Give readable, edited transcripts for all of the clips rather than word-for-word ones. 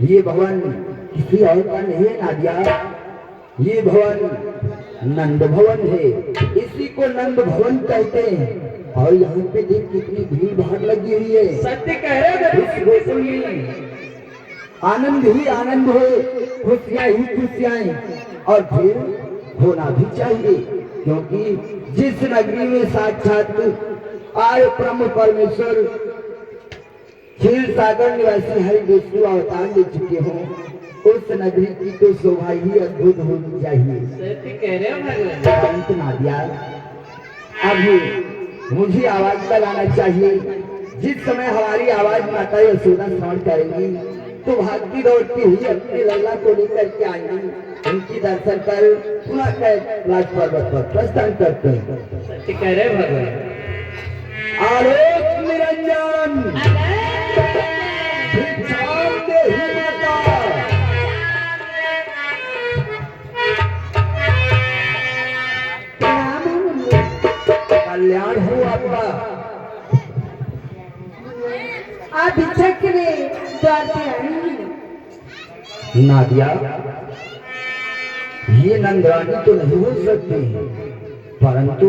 ये भवन किसी और का नहीं है नादिया, ये भवन नंद भवन है, इसी को नंद भवन कहते हैं। और यहाँ पे देख कितनी भीड़ भाड़ लगी हुई है। सत्य कह रहे हो। आनंद ही आनंद हो, खुशियाँ ही खुशियाँ, और फिर होना भी चाहिए, क्योंकि जिस नगरी में साक्षात आर्य ब्रह्म परमेश्वर क्षीर सागर निवासी हरि विष्णु अवतार ले चुके हों, उस नगरी की तो शोभा ही अद्भुत होनी चाहिए। सत्य कह रहे हो भगवान। नादिया, अभी मुझे आवाज लगाना चाहिए। जिस समय हमारी आवाज माता यशोदा श्रवण करेंगी तो भागती दौड़ती हुई अपनी लैला को लेकर के आएंगी। उनकी दर्शन कर पुनः कैलाश पर्वत पर प्रस्थान करते हैं। सत्य कह रहे हो भगवान। आलोक निरंजन भिक्षाम देहि माता, कल्याण हो आपका। आप भिक्षा के लिए द्वार पे आई। नादिया, ये नंदरानी तो नहीं हो सकती, परंतु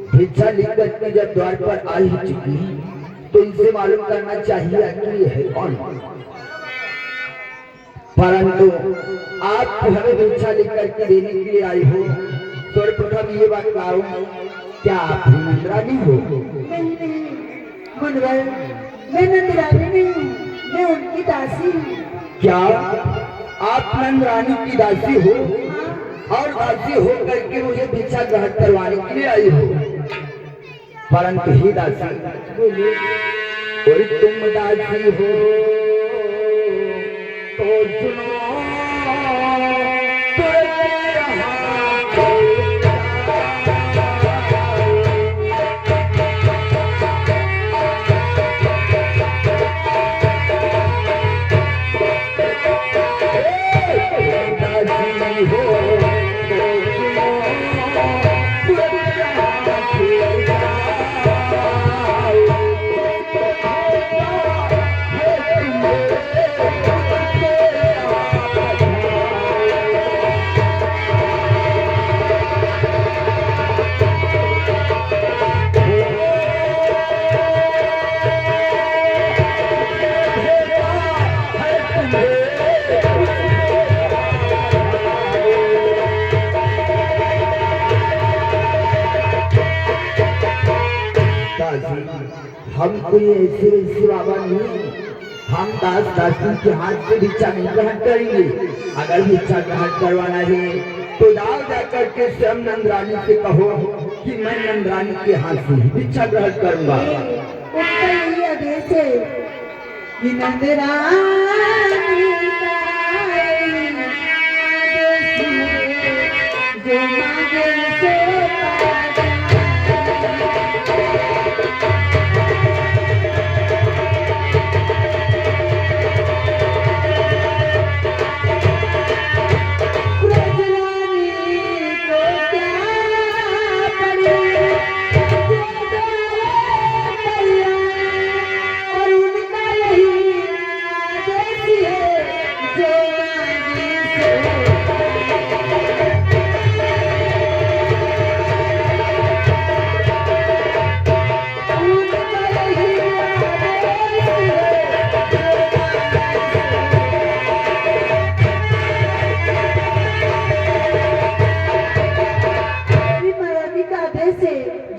भिक्षा लेकर के जब द्वार पर आ ही चुकी तो इनसे मालूम करना चाहिए कि ये है कौन। परंतु आप हमें भिक्षा लेकर के देने के लिए आई हो, सर्वप्रथम ये बात बताओ, क्या आप ही नंदरानी हो? नहीं नहीं मुनवर, मैं नंदरानी नहीं हूँ, मैं उनकी दासी हूँ। क्या आप नंदरानी की दासी हो और दासी हो करके मुझे भिक्षा ग्रहण करवाने के लिए आई हो? परंतु ही दासी, और तुम दासी हो तो सुनो, हम कोई ऐसे वैसे बाबा नहीं, हम दास दासी के हाथ से भिक्षा नहीं ग्रहण करेंगे। अगर भिक्षा ग्रहण करवाना है तो दाव जाकर के स्वयं नंदरानी से कहो कि मैं नंदरानी के हाथ से ही भिक्षा ग्रहण करूंगा। उनका यही आदेश है कि नंदरानी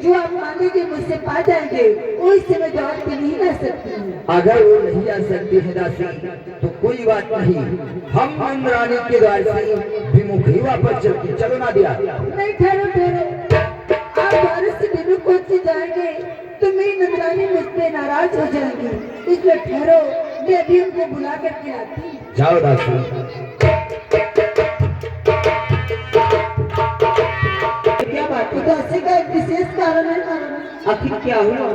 जो मांगे सो आ जाएंगे, उससे मैं द्वार पे नहीं आ सकती हूँ। अगर वो नहीं आ सकती है दासी तो कोई बात नहीं, हम नंदरानी के द्वार से विमुख ही वापस चलते। चलो ना दिया। नहीं ठहरो ठहरो, आप द्वार से विमुख होते जाएंगे तो मेरी नंदरानी मुझ पे नाराज हो जाएंगी, इसलिए ठहरो, मैं अभी उनको बुला करके आती हूँ। जाओ दासी। क्या बात है? दासी का एक विशेष कारण है। आखिर क्या हुआ?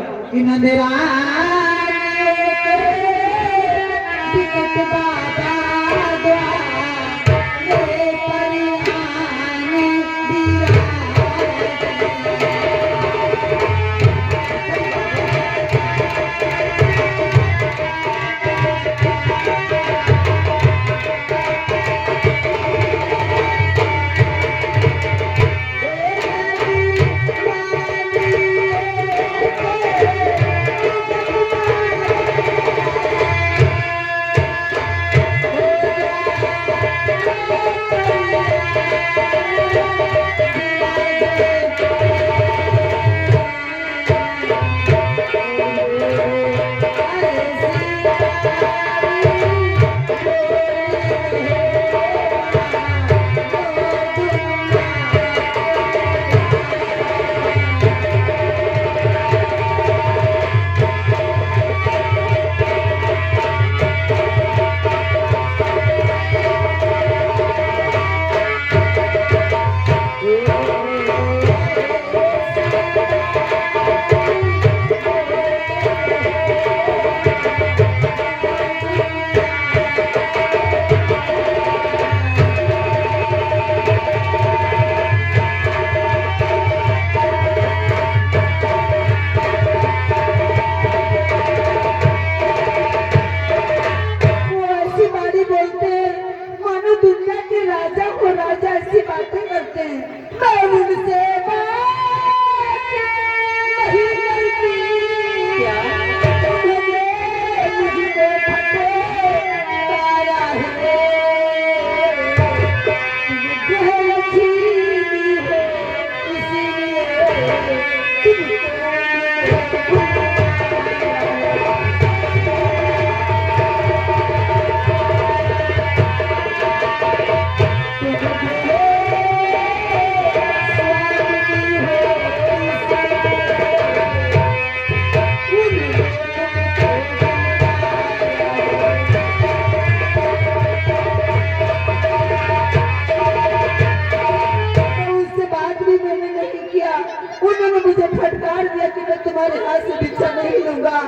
तुम्हारे हाथ से भिक्षा नहीं लूंगा।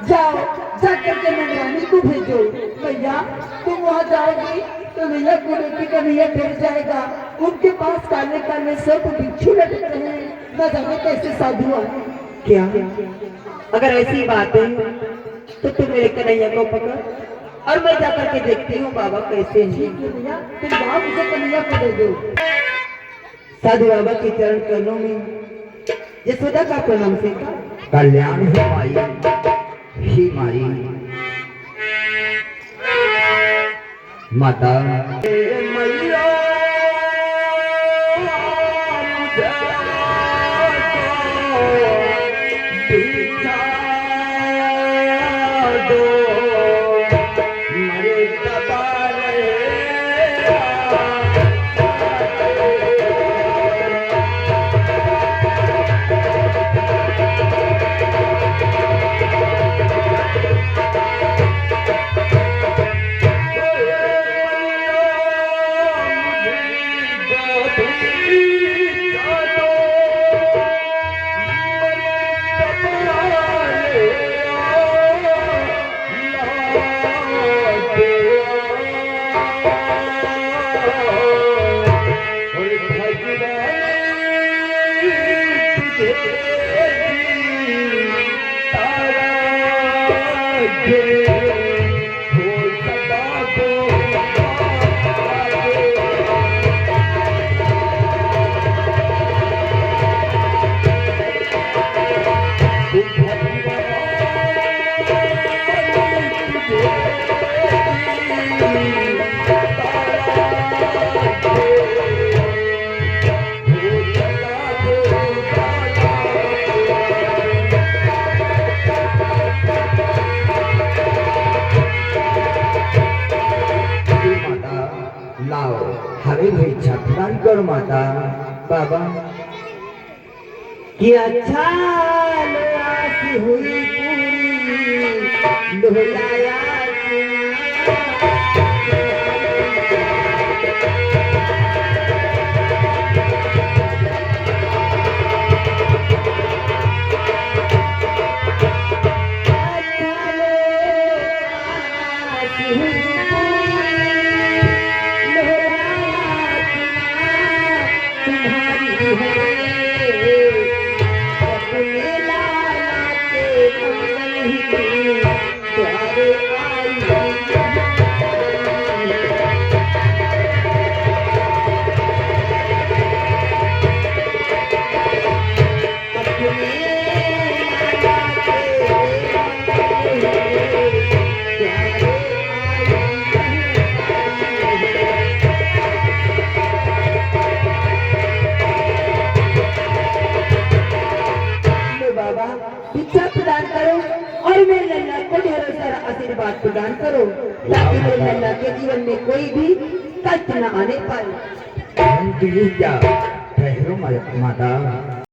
जाओ, जाकर के नंदरानी को भेजो। भैया तुम वहाँ जाओगी तो भैया को रोटी का भैया फिर जाएगा। उनके पास काले काले सब बिच्छू लटकते हैं, न जाने कैसे साधु आए। क्या अगर ऐसी बात है तो तुम मेरे कन्हैया को पकड़ और मैं जाकर के देखती हूँ बाबा कैसे हैं। ठीक है भैया, तुम जाओ, मुझे कन्हैया को दे दो। साधु बाबा के चरण करों में यशोदा का प्रणाम से कल्याण हो माई, ही माई माता मैया भिक्षा दो मरे दबारे लाओ हमें भी इच्छा प्रदान करो माता। बाबा कि अच्छा लोआसी हुई पूरी लोहिया भिक्षा प्रदान करो और मेरे लल्ला को ढेरों सारा आशीर्वाद प्रदान करो, ताकि मेरे लल्ला के जीवन में कोई भी कष्ट न आने पाए। क्या ठहरो माता।